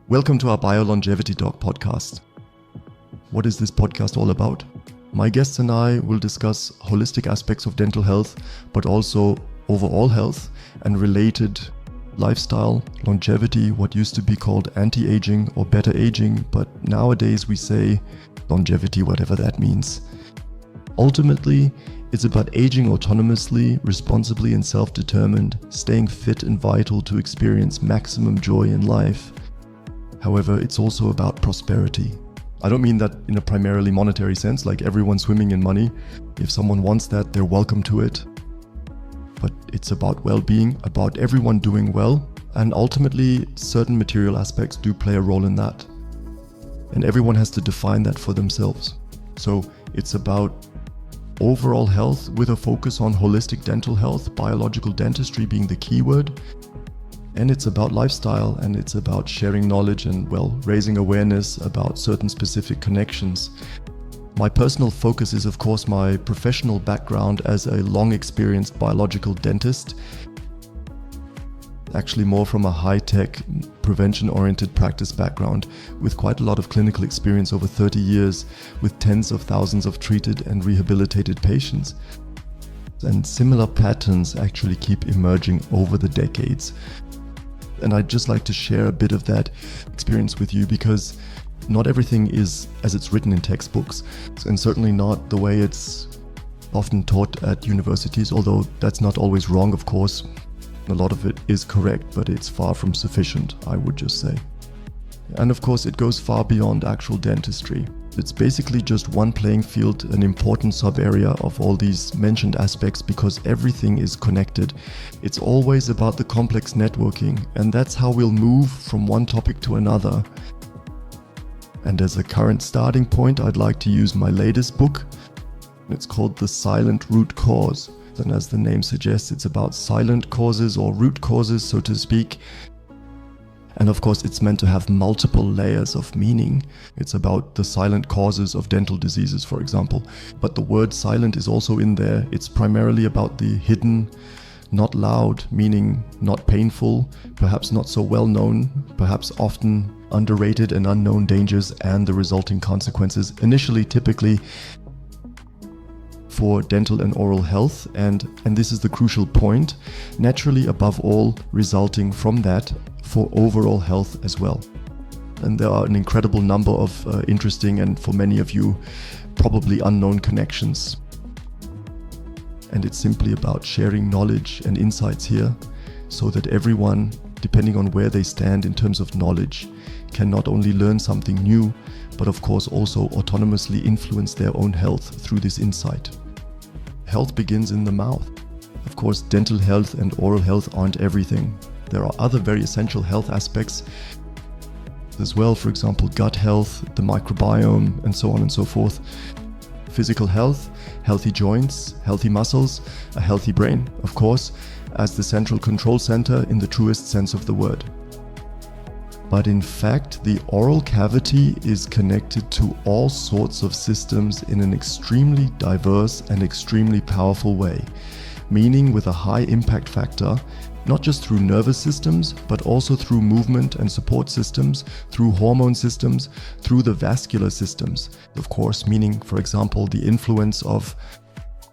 Welcome to our BioLongevity Doc podcast. What is this podcast all about? My guests and I will discuss holistic aspects of dental health, but also overall health and related lifestyle, longevity, what used to be called anti-aging or better aging, but nowadays we say longevity, whatever that means. Ultimately, it's about aging autonomously, responsibly and self-determined, staying fit and vital to experience maximum joy in life. However, it's also about prosperity. I don't mean that in a primarily monetary sense, like everyone swimming in money. If someone wants that, they're welcome to it. But it's about well-being, about everyone doing well, and ultimately certain material aspects do play a role in that. And everyone has to define that for themselves. So it's about overall health with a focus on holistic dental health, biological dentistry being the key word. And it's about lifestyle, and it's about sharing knowledge and, raising awareness about certain specific connections. My personal focus is, of course, my professional background as a long-experienced biological dentist, actually more from a high-tech, prevention-oriented practice background with quite a lot of clinical experience over 30 years with tens of thousands of treated and rehabilitated patients. And similar patterns actually keep emerging over the decades. And I'd just like to share a bit of that experience with you, because not everything is as it's written in textbooks, and certainly not the way it's often taught at universities, although that's not always wrong, of course. A lot of it is correct, but it's far from sufficient, I would just say. And of course, it goes far beyond actual dentistry. It's basically just one playing field, an important sub-area of all these mentioned aspects, because everything is connected. It's always about the complex networking, and that's how we'll move from one topic to another. And as a current starting point, I'd like to use my latest book. It's called The Silent Root Cause. And as the name suggests, it's about silent causes or root causes, so to speak. And of course, it's meant to have multiple layers of meaning. It's about the silent causes of dental diseases, for example. But the word silent is also in there. It's primarily about the hidden, not loud, meaning not painful, perhaps not so well known, perhaps often underrated and unknown dangers and the resulting consequences, initially typically for dental and oral health, and this is the crucial point, naturally above all resulting from that for overall health as well. And there are an incredible number of interesting and, for many of you, probably unknown connections. And it's simply about sharing knowledge and insights here so that everyone, depending on where they stand in terms of knowledge, can not only learn something new, but of course also autonomously influence their own health through this insight. Health begins in the mouth. Of course, dental health and oral health aren't everything. There are other very essential health aspects as well, for example, gut health, the microbiome, and so on and so forth. Physical health, healthy joints, healthy muscles, a healthy brain, of course, as the central control center in the truest sense of the word. But in fact, the oral cavity is connected to all sorts of systems in an extremely diverse and extremely powerful way, meaning with a high impact factor, not just through nervous systems, but also through movement and support systems, through hormone systems, through the vascular systems. Of course, meaning, for example, the influence of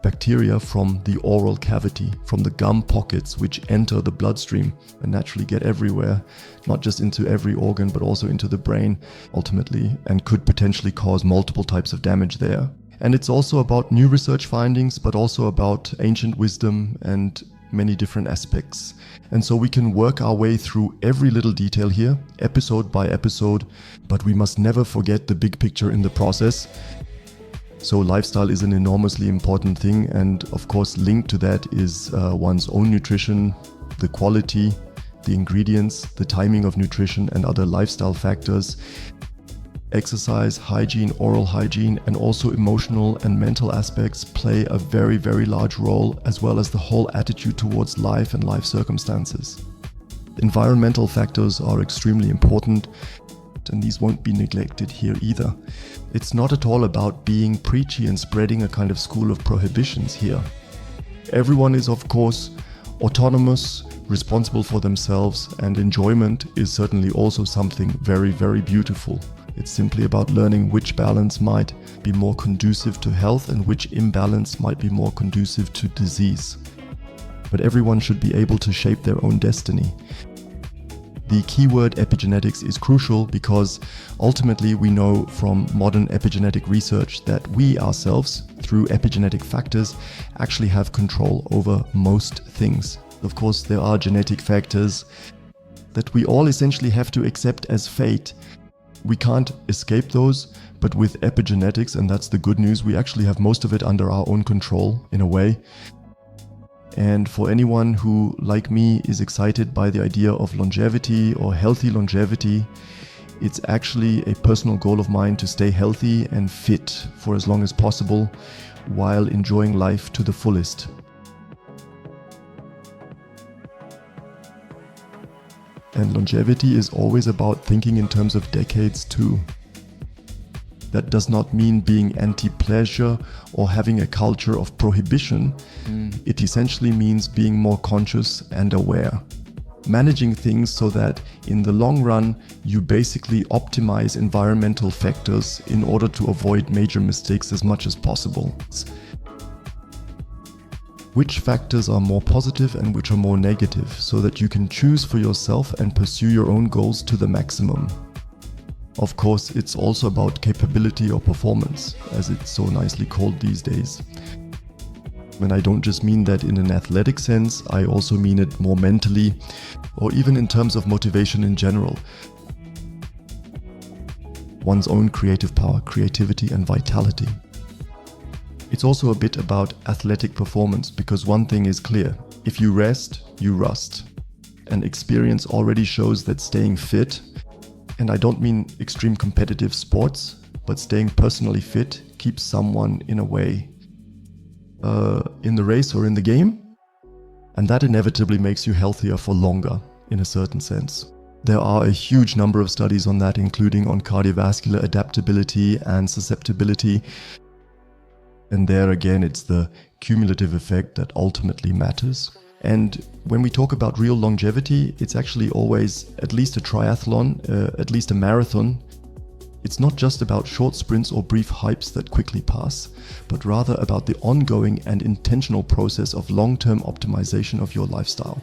bacteria from the oral cavity, from the gum pockets which enter the bloodstream and naturally get everywhere, not just into every organ, but also into the brain ultimately, and could potentially cause multiple types of damage there. And it's also about new research findings, but also about ancient wisdom and many different aspects. And so we can work our way through every little detail here, episode by episode, but we must never forget the big picture in the process. So lifestyle is an enormously important thing, and of course linked to that is one's own nutrition, the quality, the ingredients, the timing of nutrition and other lifestyle factors, exercise, hygiene, oral hygiene, and also emotional and mental aspects play a very, very large role, as well as the whole attitude towards life and life circumstances. Environmental factors are extremely important, and these won't be neglected here either. It's not at all about being preachy and spreading a kind of school of prohibitions here. Everyone is, of course, autonomous, responsible for themselves, and enjoyment is certainly also something very, very beautiful. It's simply about learning which balance might be more conducive to health and which imbalance might be more conducive to disease. But everyone should be able to shape their own destiny. The keyword epigenetics is crucial because ultimately we know from modern epigenetic research that we ourselves, through epigenetic factors, actually have control over most things. Of course, there are genetic factors that we all essentially have to accept as fate. We can't escape those, but with epigenetics, and that's the good news, we actually have most of it under our own control in a way. And for anyone who, like me, is excited by the idea of longevity or healthy longevity, it's actually a personal goal of mine to stay healthy and fit for as long as possible while enjoying life to the fullest. And longevity is always about thinking in terms of decades too. That does not mean being anti-pleasure or having a culture of prohibition. It essentially means being more conscious and aware. Managing things so that in the long run, you basically optimize environmental factors in order to avoid major mistakes as much as possible. Which factors are more positive and which are more negative, so that you can choose for yourself and pursue your own goals to the maximum. Of course, it's also about capability or performance, as it's so nicely called these days. And I don't just mean that in an athletic sense, I also mean it more mentally, or even in terms of motivation in general. One's own creative power, creativity and vitality. It's also a bit about athletic performance, because one thing is clear: if you rest, you rust. And experience already shows that staying fit, and I don't mean extreme competitive sports, but staying personally fit keeps someone in a way in the race or in the game. And that inevitably makes you healthier for longer, in a certain sense. There are a huge number of studies on that, including on cardiovascular adaptability and susceptibility. And there again, it's the cumulative effect that ultimately matters. And when we talk about real longevity, it's actually always at least a triathlon, at least a marathon. It's not just about short sprints or brief hypes that quickly pass, but rather about the ongoing and intentional process of long-term optimization of your lifestyle.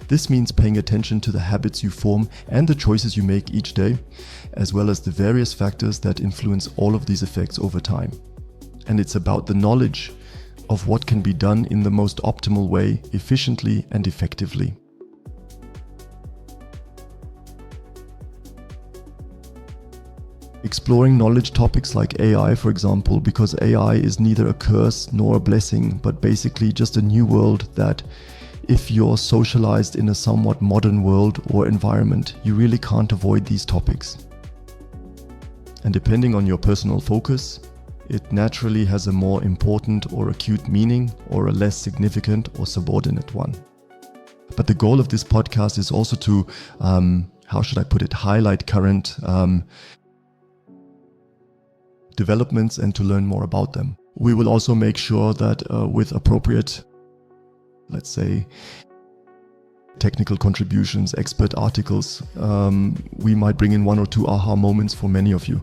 This means paying attention to the habits you form and the choices you make each day, as well as the various factors that influence all of these effects over time. And it's about the knowledge of what can be done in the most optimal way, efficiently and effectively. Exploring knowledge topics like AI, for example, because AI is neither a curse nor a blessing, but basically just a new world that, if you're socialized in a somewhat modern world or environment, you really can't avoid these topics. And depending on your personal focus, it naturally has a more important or acute meaning or a less significant or subordinate one. But the goal of this podcast is also to, highlight current developments and to learn more about them. We will also make sure that with appropriate, let's say, technical contributions, expert articles, we might bring in one or two aha moments for many of you.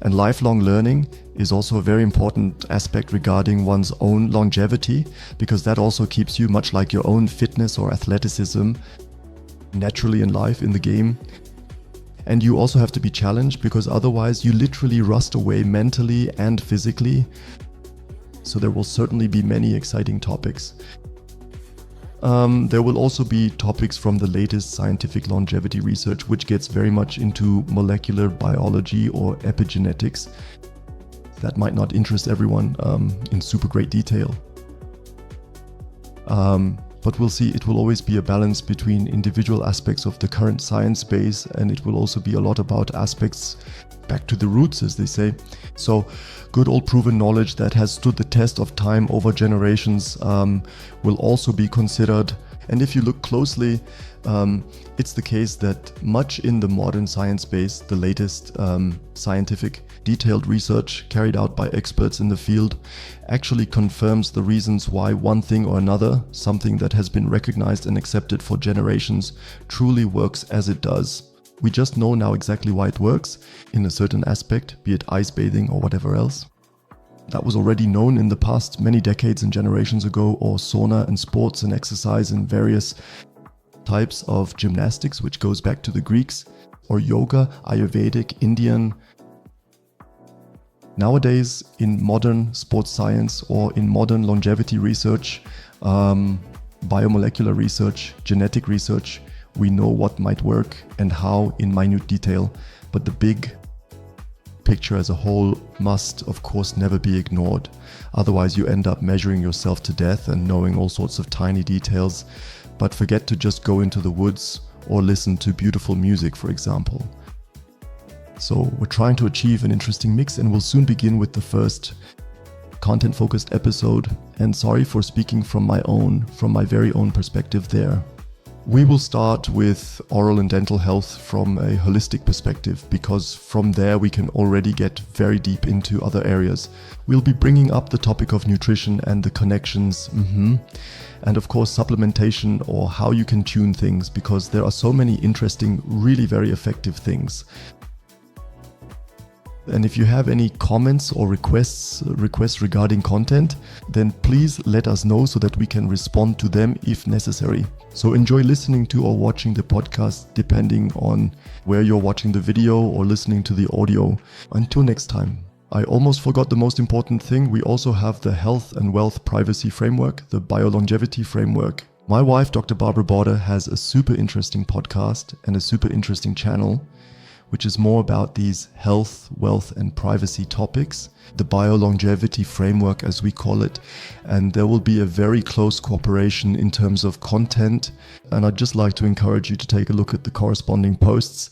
And lifelong learning is also a very important aspect regarding one's own longevity, because that also keeps you, much like your own fitness or athleticism, naturally in life, in the game. And you also have to be challenged, because otherwise you literally rust away mentally and physically. So there will certainly be many exciting topics. There will also be topics from the latest scientific longevity research, which gets very much into molecular biology or epigenetics. That might not interest everyone in super great detail. But we'll see, it will always be a balance between individual aspects of the current science space, and it will also be a lot about aspects back to the roots, as they say. So good old proven knowledge that has stood the test of time over generations will also be considered. And if you look closely, It's the case that much in the modern science space, the latest scientific detailed research carried out by experts in the field actually confirms the reasons why one thing or another, something that has been recognized and accepted for generations, truly works as it does. We just know now exactly why it works in a certain aspect, be it ice bathing or whatever else. That was already known in the past many decades and generations ago, or sauna and sports and exercise and various types of gymnastics, which goes back to the Greeks, or yoga, Ayurvedic, Indian. Nowadays, in modern sports science or in modern longevity research, biomolecular research, genetic research, we know what might work and how in minute detail, but the big picture as a whole must, of course, never be ignored. Otherwise, you end up measuring yourself to death and knowing all sorts of tiny details, but forget to just go into the woods or listen to beautiful music, for example. So we're trying to achieve an interesting mix, and we'll soon begin with the first content-focused episode. And sorry for speaking from my very own perspective there. We will start with oral and dental health from a holistic perspective, because from there we can already get very deep into other areas. We'll be bringing up the topic of nutrition and the connections, and of course supplementation, or how you can tune things, because there are so many interesting, really very effective things. And if you have any comments or requests regarding content, then please let us know so that we can respond to them if necessary. So enjoy listening to or watching the podcast, depending on where you're watching the video or listening to the audio. Until next time. I almost forgot the most important thing. We also have the Health and Wealth Privacy Framework, the Biolongevity Framework. My wife, Dr. Barbara Border, has a super interesting podcast and a super interesting channel, which is more about these health, wealth, and privacy topics, the biolongevity framework as we call it. And there will be a very close cooperation in terms of content. And I'd just like to encourage you to take a look at the corresponding posts.